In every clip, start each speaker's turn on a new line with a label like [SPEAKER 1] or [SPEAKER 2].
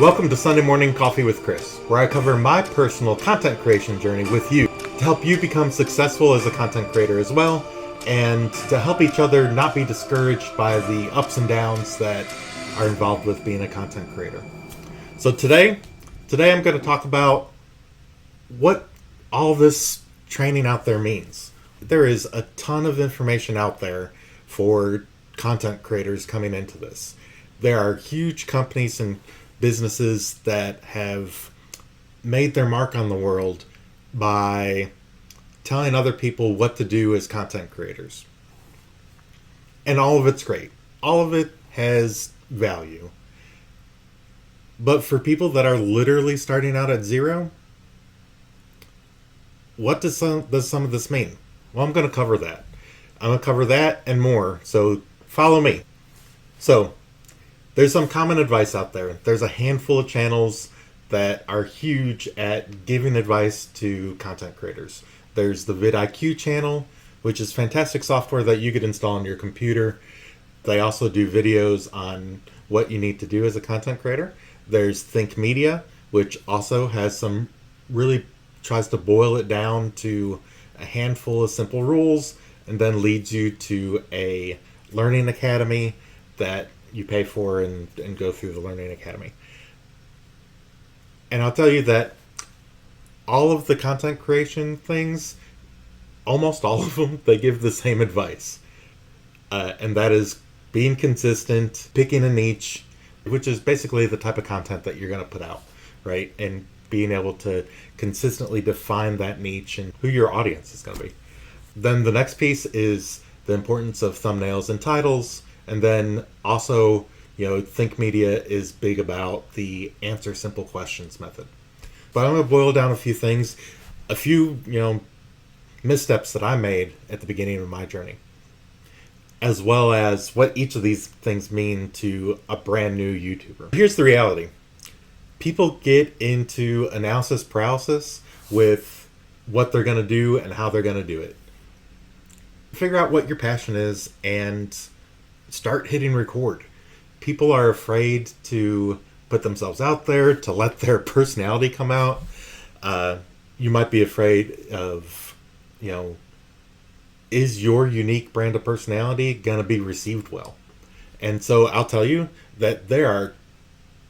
[SPEAKER 1] Welcome to Sunday Morning Coffee with Chris, where I cover my personal content creation journey with you to help you become successful as a content creator as well, and to help each other not be discouraged by the ups and downs that are involved with being a content creator. So today I'm going to talk about what all this training out there means. There is a ton of information out there for content creators coming into this. There are huge companies and businesses that have made their mark on the world by telling other people what to do as content creators. And all of it's great. All of it has value. But for people that are literally starting out at zero, what does some of this mean? Well, I'm going to cover that. I'm going to cover that and more, so follow me. So, there's some common advice out there. There's a handful of channels that are huge at giving advice to content creators. There's the vidIQ channel, which is fantastic software that you could install on your computer. They also do videos on what you need to do as a content creator. There's Think Media, which also has some really tries to boil it down to a handful of simple rules and then leads you to a learning academy that you pay for and go through the Learning Academy. And I'll tell you that all of the content creation things, almost all of them, they give the same advice. And that is being consistent, picking a niche, which is basically the type of content that you're going to put out, right? And being able to consistently define that niche and who your audience is going to be. Then the next piece is the importance of thumbnails and titles. And then also, Think Media is big about the answer simple questions method. But I'm going to boil down a few things, a few, missteps that I made at the beginning of my journey, as well as what each of these things mean to a brand new YouTuber. Here's the reality. People get into analysis paralysis with what they're going to do and how they're going to do it. Figure out what your passion is and start hitting record. People are afraid to put themselves out there, to let their personality come out. You might be afraid of, is your unique brand of personality going to be received well? And so I'll tell you that there are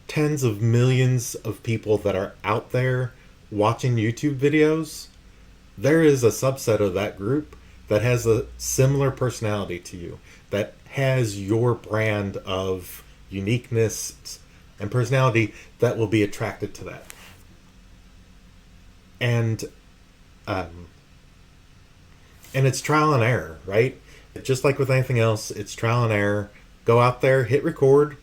[SPEAKER 1] tens of millions of people that are out there watching YouTube videos. There is a subset of that group that has a similar personality to you, that has your brand of uniqueness and personality that will be attracted to that. And it's trial and error, right? Just like with anything else, it's trial and error. Go out there, hit record,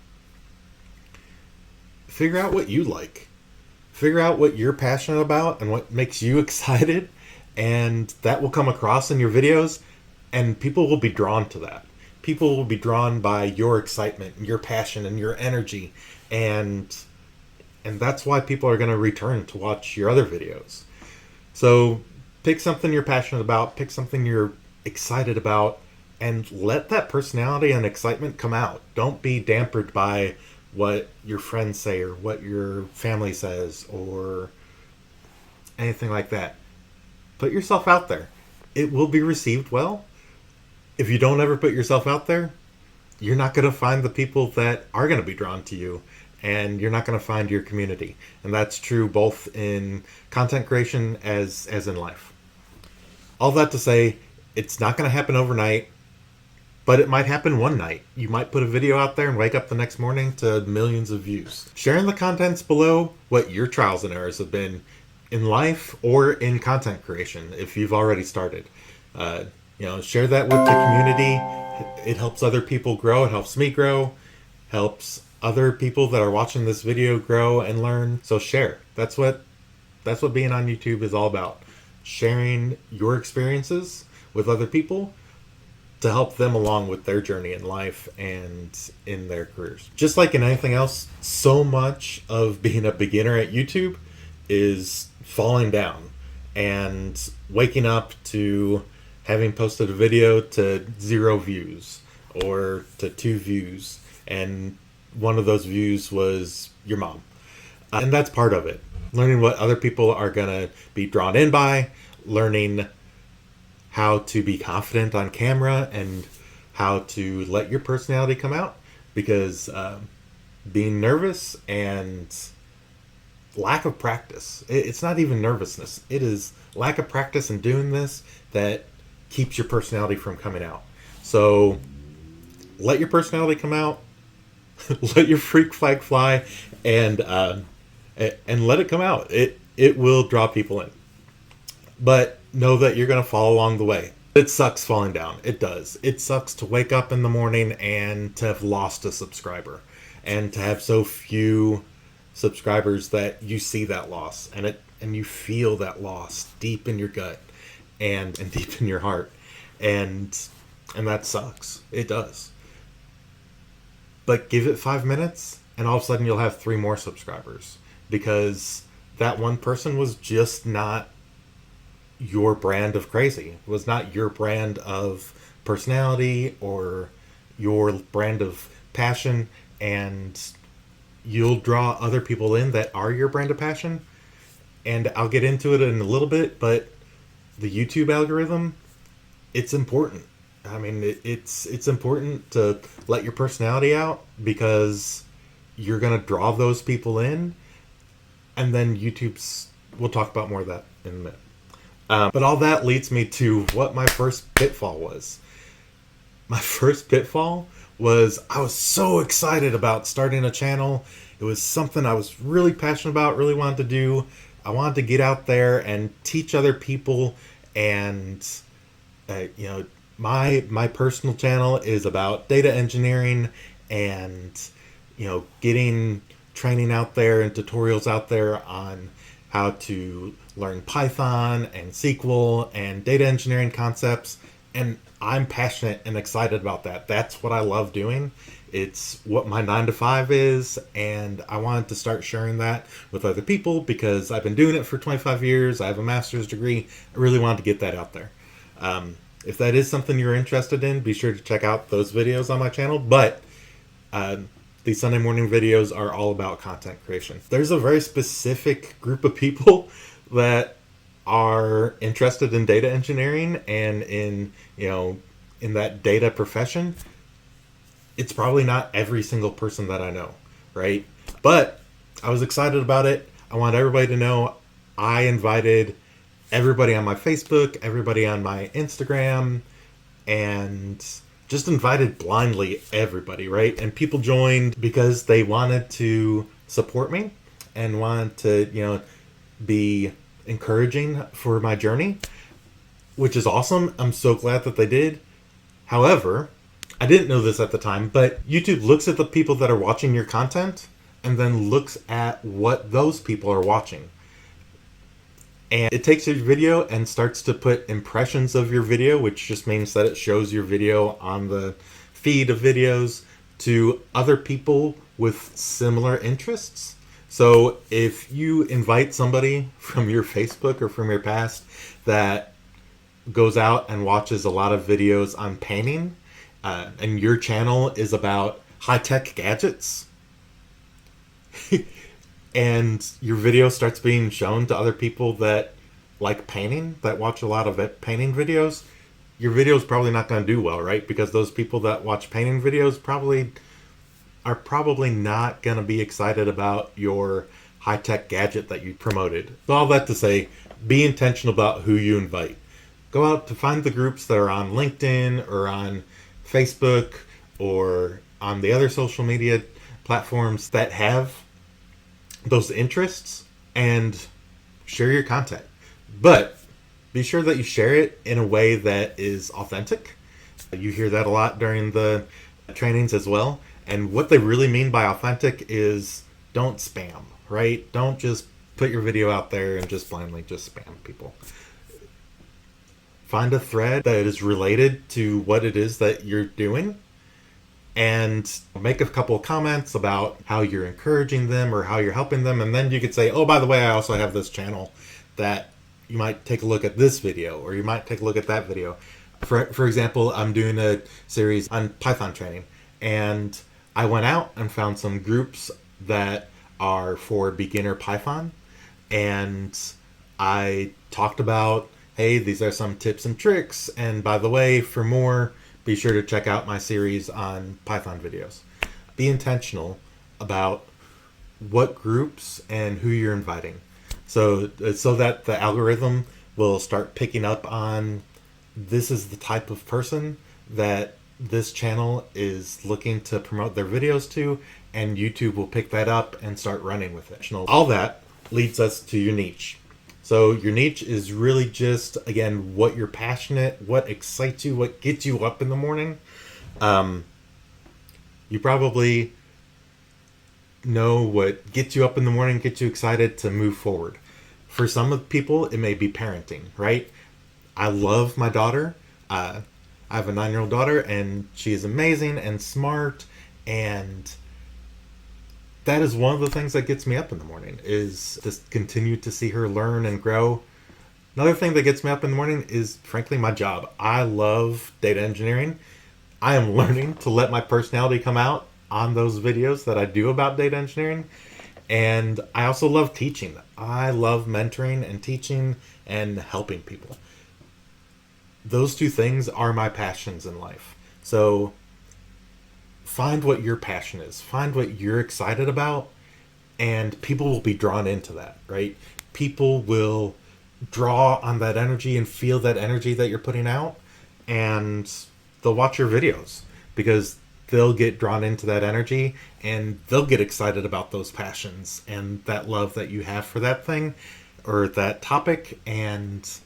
[SPEAKER 1] figure out what you like. Figure out what you're passionate about and what makes you excited, and that will come across in your videos, and people will be drawn to that. People will be drawn by your excitement, your passion, and your energy, and that's why people are going to return to watch your other videos. So pick something you're passionate about, pick something you're excited about, and let that personality and excitement come out. Don't be dampened by what your friends say or what your family says or anything like that. Put yourself out there. It will be received well. If you don't ever put yourself out there, you're not going to find the people that are going to be drawn to you, and you're not going to find your community. And that's true both in content creation as in life. All that to say, it's not going to happen overnight, but it might happen one night. You might put a video out there and wake up the next morning to millions of views. Share in the contents below what your trials and errors have been in life or in content creation if you've already started. Share that with the community. It helps other people grow. It helps me grow. Helps other people that are watching this video grow and learn. So share. That's what being on YouTube is all about. Sharing your experiences with other people to help them along with their journey in life and in their careers. Just like in anything else, so much of being a beginner at YouTube is falling down and waking up to having posted a video to 0 views or to 2 views, and one of those views was your mom. And that's part of it. Learning what other people are going to be drawn in by, learning how to be confident on camera, and how to let your personality come out. Because being nervous and lack of practice, it's not even nervousness. It is lack of practice in doing this that keeps your personality from coming out. So let your personality come out. Let your freak flag fly, and let it come out. It will draw people in. But know that you're going to fall along the way. It sucks falling down. It does. It sucks to wake up in the morning and to have lost a subscriber, and to have so few subscribers that you see that loss, and you feel that loss deep in your gut and deep in your heart, and that sucks. It does. But give it 5 minutes, and all of a sudden you'll have 3 more subscribers, because that one person was just not your brand of crazy. It was not your brand of personality or your brand of passion, and you'll draw other people in that are your brand of passion. And I'll get into it in a little bit, but the YouTube algorithm, it's important. I mean, it's important to let your personality out, because you're going to draw those people in, and then we'll talk about more of that in a minute. But all that leads me to what my first pitfall was. My first pitfall was I was so excited about starting a channel. It was something I was really passionate about, really wanted to do. I wanted to get out there and teach other people, and my personal channel is about data engineering, and getting training out there and tutorials out there on how to learn Python and SQL and data engineering concepts. And I'm passionate and excited about that. That's what I love doing. It's what my 9-to-5 is, and I wanted to start sharing that with other people because I've been doing it for 25 years. I have a master's degree. I really wanted to get that out there. If that is something you're interested in, be sure to check out those videos on my channel. But these Sunday morning videos are all about content creation. There's a very specific group of people that are interested in data engineering and in that data profession. It's probably not every single person that I know, right? But I was excited about it. I want everybody to know I invited everybody on my Facebook, everybody on my Instagram, and just invited blindly everybody, right? And people joined because they wanted to support me and wanted to, be encouraging for my journey, which is awesome. I'm so glad that they did. However, I didn't know this at the time, but YouTube looks at the people that are watching your content and then looks at what those people are watching. And it takes your video and starts to put impressions of your video, which just means that it shows your video on the feed of videos to other people with similar interests. So if you invite somebody from your Facebook or from your past that goes out and watches a lot of videos on painting, and your channel is about high-tech gadgets, and your video starts being shown to other people that like painting, that watch a lot of painting videos, your video is probably not going to do well, right? Because those people that watch painting videos are probably not going to be excited about your high-tech gadget that you promoted. So all that to say, be intentional about who you invite. Go out to find the groups that are on LinkedIn or on Facebook or on the other social media platforms that have those interests, and share your content. But be sure that you share it in a way that is authentic. You hear that a lot during the trainings as well. And what they really mean by authentic is don't spam, right? Don't just put your video out there and just blindly just spam people. Find a thread that is related to what it is that you're doing, and make a couple of comments about how you're encouraging them or how you're helping them. And then you could say, oh, by the way, I also have this channel that you might take a look at this video, or you might take a look at that video. For example, I'm doing a series on Python training, and I went out and found some groups that are for beginner Python. And I talked about, hey, these are some tips and tricks. And by the way, for more, be sure to check out my series on Python videos. Be intentional about what groups and who you're inviting. So that the algorithm will start picking up on, this is the type of person that this channel is looking to promote their videos to, and YouTube will pick that up and start running with it. All that leads us to your niche. So your niche is really just, again, what you're passionate, what excites you, what gets you up in the morning. You probably know what gets you up in the morning, gets you excited to move forward. For some of the people, it may be parenting, right? I love my daughter. I have a 9-year-old daughter, and she is amazing and smart, and that is one of the things that gets me up in the morning, is just continue to see her learn and grow. Another thing that gets me up in the morning is, frankly, my job. I love data engineering. I am learning to let my personality come out on those videos that I do about data engineering. And I also love teaching. I love mentoring and teaching and helping people. Those two things are my passions in life. So find what your passion is. Find what you're excited about, and people will be drawn into that, right? People will draw on that energy and feel that energy that you're putting out, and they'll watch your videos because they'll get drawn into that energy, and they'll get excited about those passions and that love that you have for that thing or that topic, and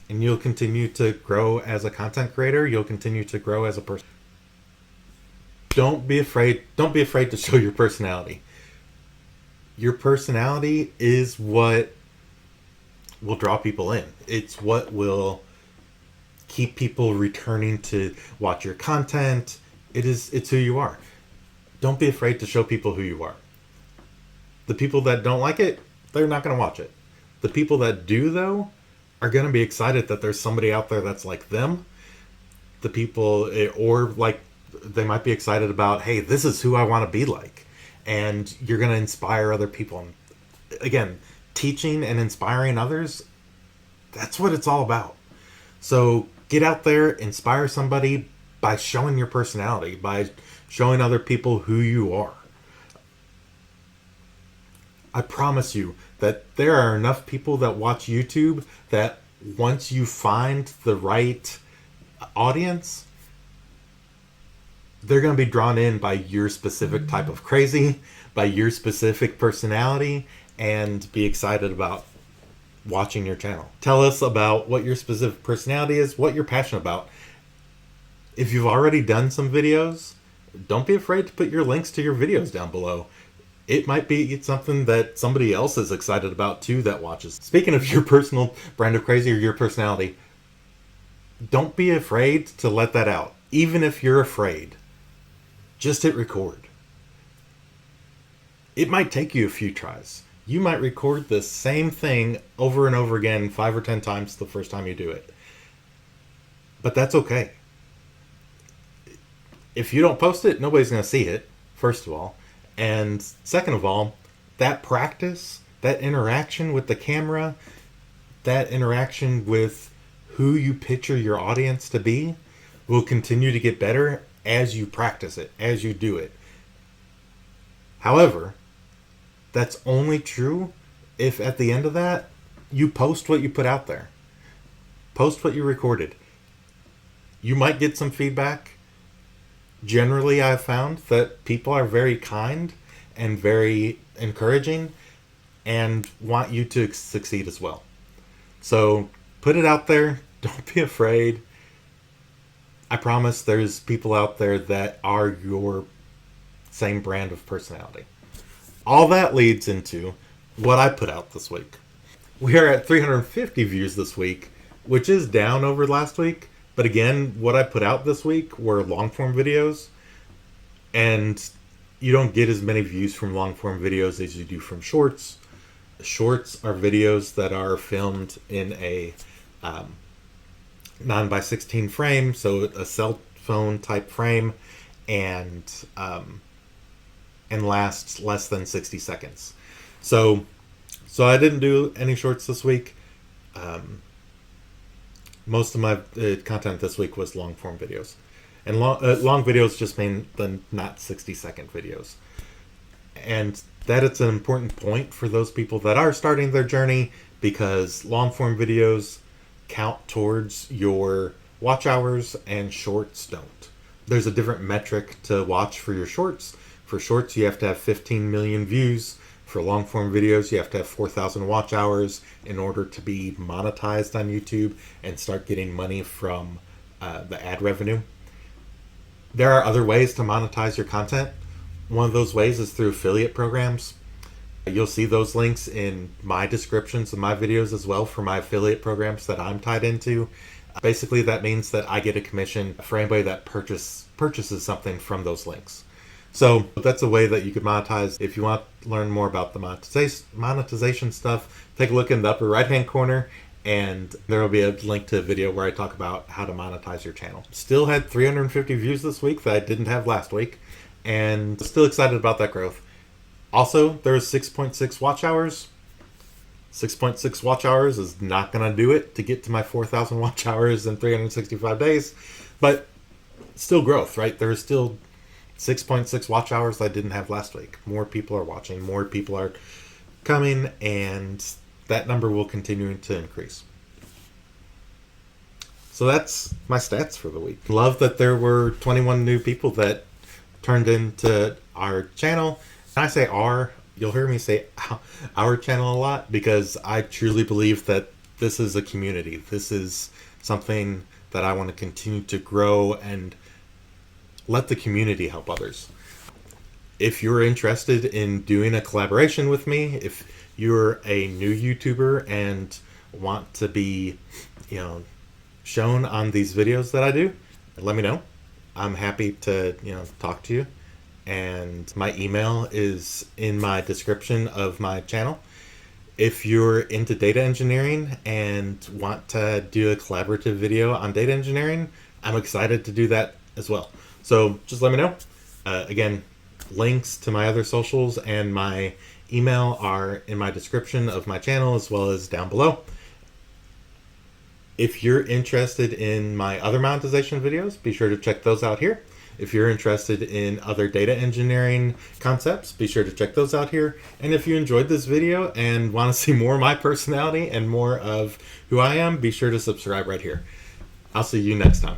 [SPEAKER 1] you'll continue to grow as a content creator. You'll continue to grow as a person. Don't be afraid to show your personality. Your personality is what will draw people in. It's what will keep people returning to watch your content. It's who you are. Don't be afraid to show people who you are. The people that don't like it, they're not going to watch it. The people that do, though, are going to be excited that there's somebody out there that's like them. The people, or like, they might be excited about, hey, this is who I want to be like. And you're going to inspire other people. And again, teaching and inspiring others, that's what it's all about. So get out there, inspire somebody by showing your personality, by showing other people who you are. I promise you that there are enough people that watch YouTube that once you find the right audience, they're going to be drawn in by your specific type of crazy, by your specific personality, and be excited about watching your channel. Tell us about what your specific personality is, what you're passionate about. If you've already done some videos, don't be afraid to put your links to your videos down below. It might be something that somebody else is excited about too that watches. Speaking of your personal brand of crazy or your personality, don't be afraid to let that out. Even if you're afraid, just hit record. It might take you a few tries. You might record the same thing over and over again 5 or 10 times the first time you do it. But that's okay. If you don't post it, nobody's going to see it, first of all. And second of all, that practice, that interaction with the camera, that interaction with who you picture your audience to be will continue to get better as you practice it, as you do it. However, that's only true if at the end of that, you post what you put out there. Post what you recorded. You might get some feedback. Generally, I've found that people are very kind and very encouraging and want you to succeed as well. So put it out there. Don't be afraid. I promise there's people out there that are your same brand of personality. All that leads into what I put out this week. We are at 350 views this week, which is down over last week. But again, what I put out this week were long-form videos, and you don't get as many views from long-form videos as you do from shorts. Shorts are videos that are filmed in a 9:16 frame, so a cell phone type frame, and and lasts less than 60 seconds. So I didn't do any shorts this week. Most of my content this week was long form videos. And long videos just mean the not 60-second videos. And that it's an important point for those people that are starting their journey, because long form videos count towards your watch hours and shorts don't. There's a different metric to watch for your shorts. For shorts, you have to have 15 million views. For long form videos, you have to have 4,000 watch hours in order to be monetized on YouTube and start getting money from the ad revenue. There are other ways to monetize your content. One of those ways is through affiliate programs. You'll see those links in my descriptions of my videos as well for my affiliate programs that I'm tied into. Basically, that means that I get a commission for anybody that purchases something from those links. So that's a way that you could monetize. If you want to learn more about the monetization stuff, take a look in the upper right-hand corner, and there will be a link to a video where I talk about how to monetize your channel. Still had 350 views this week that I didn't have last week, and still excited about that growth. Also, there's 6.6 watch hours. 6.6 watch hours is not going to do it to get to my 4,000 watch hours in 365 days, but still growth, right? There's still 6.6 watch hours I didn't have last week. More people are watching, more people are coming, and that number will continue to increase. So that's my stats for the week. Love that there were 21 new people that turned into our channel. And I say our, you'll hear me say our channel a lot, because I truly believe that this is a community. This is something that I want to continue to grow and let the community help others. If you're interested in doing a collaboration with me, if you're a new YouTuber and want to be, shown on these videos that I do, let me know. I'm happy to, talk to you. And my email is in my description of my channel. If you're into data engineering and want to do a collaborative video on data engineering, I'm excited to do that as well. So just let me know. Again, links to my other socials and my email are in my description of my channel as well as down below. If you're interested in my other monetization videos, be sure to check those out here. If you're interested in other data engineering concepts, be sure to check those out here. And if you enjoyed this video and want to see more of my personality and more of who I am, be sure to subscribe right here. I'll see you next time.